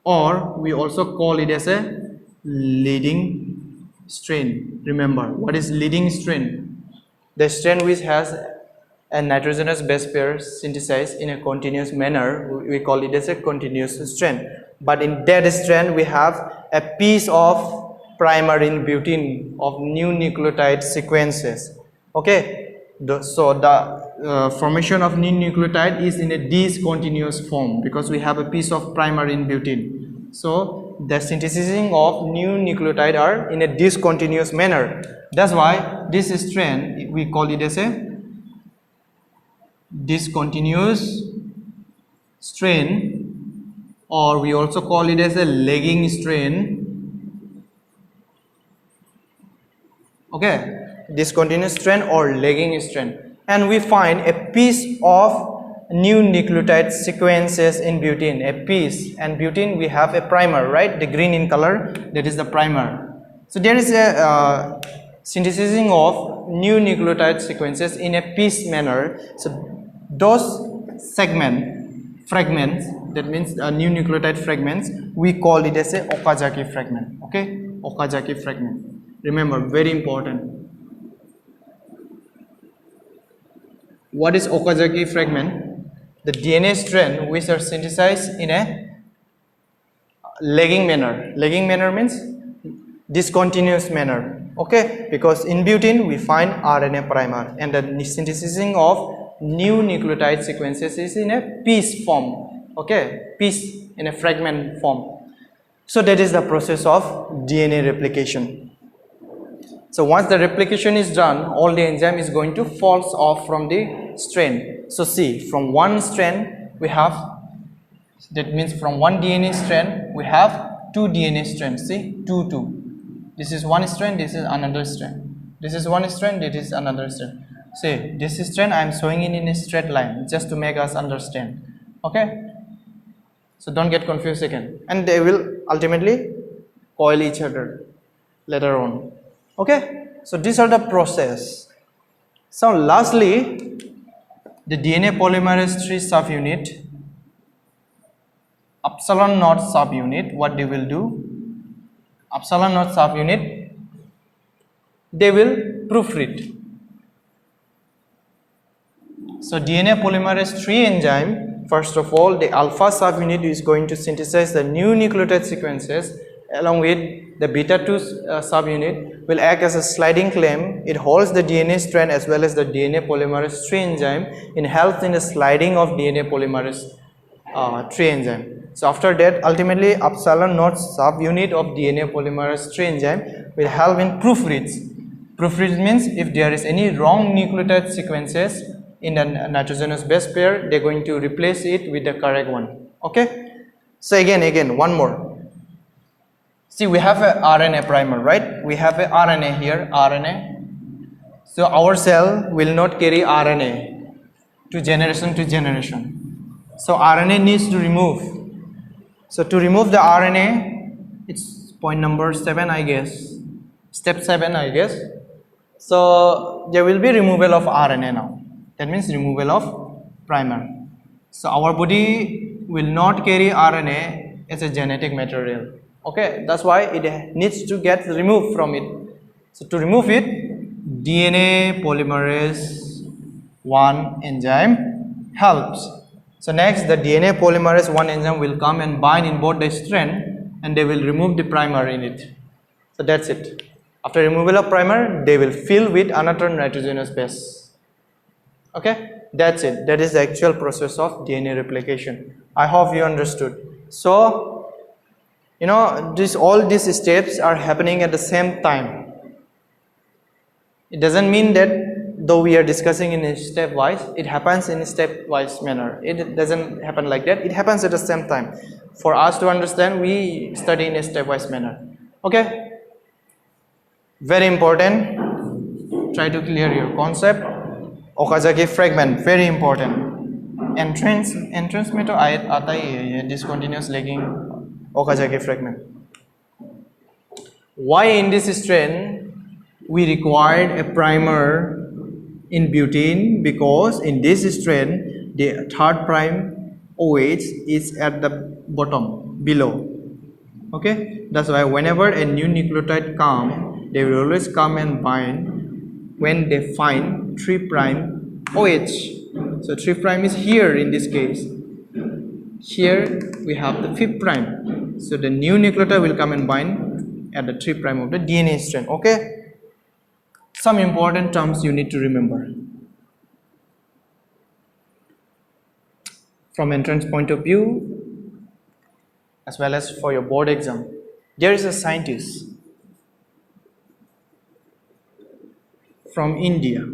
Speaker 1: or we also call it as a leading strain. Remember, what is leading strain? The strain which has a nitrogenous base pair synthesized in a continuous manner, we call it as a continuous strain. But in that strand we have a piece of primer in butene of new nucleotide sequences, okay. So the formation of new nucleotide is in a discontinuous form, because we have a piece of primer in butene. So the synthesizing of new nucleotide are in a discontinuous manner. That's why this strand we call it as a discontinuous strain, or we also call it as a lagging strain. Okay, discontinuous strain or lagging strain, and we find a piece of new nucleotide sequences in butene, a piece, and butene we have a primer, right? The green in color, that is the primer. So there is a synthesizing of new nucleotide sequences in a piece manner. So those fragments, that means new nucleotide fragments, we call it as a Okazaki fragment. Okay, Okazaki fragment. Remember, very important. What is Okazaki fragment? The DNA strand which are synthesized in a lagging manner. Lagging manner means discontinuous manner. Okay, because in butene we find RNA primer, and the synthesizing of new nucleotide sequences is in a piece form. Okay, piece in a fragment form. So that is the process of DNA replication. So once the replication is done, all the enzyme is going to fall off from the strand. So see, from one strand we have, that means from one DNA strand we have two DNA strands. See, 2, 2. This is one strand, this is another strand. This is one strand, this is another strand. See, this strand I am showing it in a straight line just to make us understand. Okay? So don't get confused again. And they will ultimately coil each other later on. Okay, so these are the process. So lastly, the DNA polymerase 3 subunit, epsilon naught subunit, what they will do? Epsilon naught subunit, they will proofread. So DNA polymerase 3 enzyme, first of all, the alpha subunit is going to synthesize the new nucleotide sequences, along with the beta 2 subunit will act as a sliding clamp. It holds the DNA strand as well as the DNA polymerase 3 enzyme and helps in the sliding of DNA polymerase 3 enzyme. So after that, ultimately epsilon naught subunit of DNA polymerase 3 enzyme will help in proofreads. Proofreads means if there is any wrong nucleotide sequences in the nitrogenous base pair, they are going to replace it with the correct one. Okay. So again, one more. See, we have a RNA primer, right? We have a RNA here, RNA. So our cell will not carry RNA to generation. So RNA needs to remove. So to remove the RNA, it's point number 7, I guess. Step 7, I guess. So there will be removal of RNA now. That means removal of primer. So our body will not carry RNA as a genetic material. Okay, that's why it needs to get removed from it. So to remove it, DNA polymerase 1 enzyme helps. So next, the DNA polymerase 1 enzyme will come and bind in both the strand, and they will remove the primer in it. So that's it. After removal of primer, they will fill with another nitrogenous base. Okay, that's it. That is the actual process of DNA replication. I hope you understood. So you know, all these steps are happening at the same time. It doesn't mean that though we are discussing in a stepwise, it happens in a stepwise manner. It doesn't happen like that. It happens at the same time. For us to understand, we study in a stepwise manner. Okay? Very important. Try to clear your concept. Okazaki fragment, very important. Entrance method आता है discontinuous lagging Okazaki fragment. Why in this strand we required a primer in butene? Because in this strand the third prime OH is at the bottom below. Okay, that's why whenever a new nucleotide comes, they will always come and bind when they find 3 prime OH. So 3 prime is here in this case. Here we have the 5th prime. So the new nucleotide will come and bind at the 3 prime of the DNA strand. Okay. Some important terms you need to remember. From entrance point of view, as well as for your board exam, there is a scientist from India.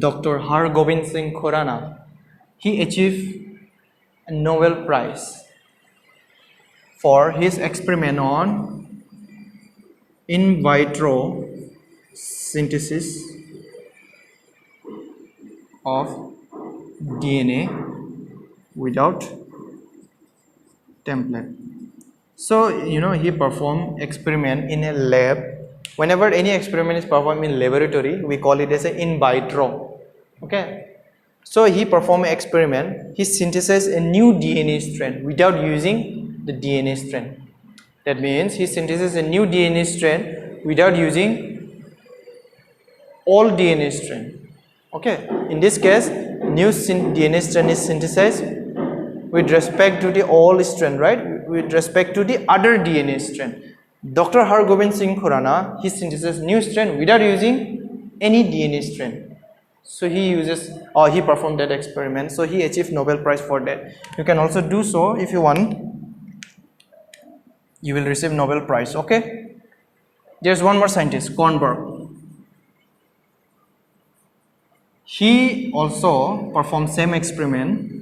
Speaker 1: Dr. Hargobind Singh Khurana, he achieved a Nobel Prize for his experiment on in vitro synthesis of DNA without template. So, he performed experiment in a lab. Whenever any experiment is performed in laboratory, we call it as a in vitro. Okay. So he performed an experiment. He synthesized a new DNA strand without using the DNA strand. That means he synthesized a new DNA strand without using all DNA strand. Okay. In this case, new DNA strand is synthesized with respect to the old strand, right? With respect to the other DNA strand. Dr. Hargobind Singh Khurana, he synthesized new strand without using any DNA strand. So he performed that experiment. So he achieved Nobel Prize for that. You can also do so if you want. You will receive Nobel Prize. Okay. There's one more scientist, Kornberg. He also performed same experiment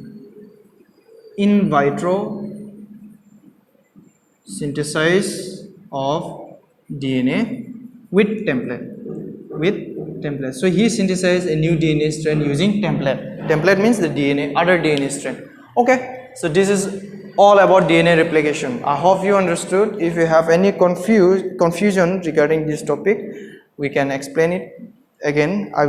Speaker 1: in vitro synthesis of DNA with template. So he synthesized a new DNA strand using template. Template means the other DNA strand. Okay, so this is all about DNA replication. I hope you understood. If you have any confusion regarding this topic, we can explain it again. I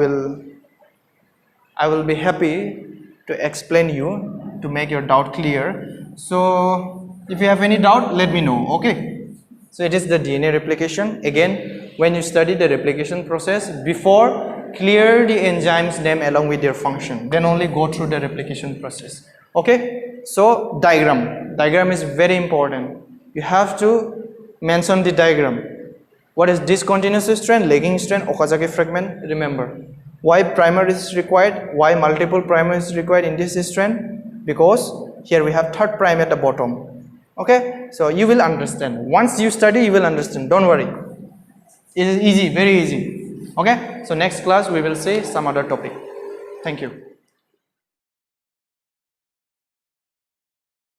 Speaker 1: will be happy to explain you to make your doubt clear. So if you have any doubt, let me know. Okay, so it is the DNA replication. Again, when you study the replication process, before clear the enzyme's name along with their function, then only go through the replication process. Okay, so diagram is very important. You have to mention the diagram. What is discontinuous strand, lagging strand, Okazaki fragment? Remember, why primer is required, why multiple primer is required in this strand? Because here we have third prime at the bottom. Okay, so you will understand. Once you study, you will understand. Don't worry. It is easy, very easy. Okay, so next class we will see some other topic. Thank you.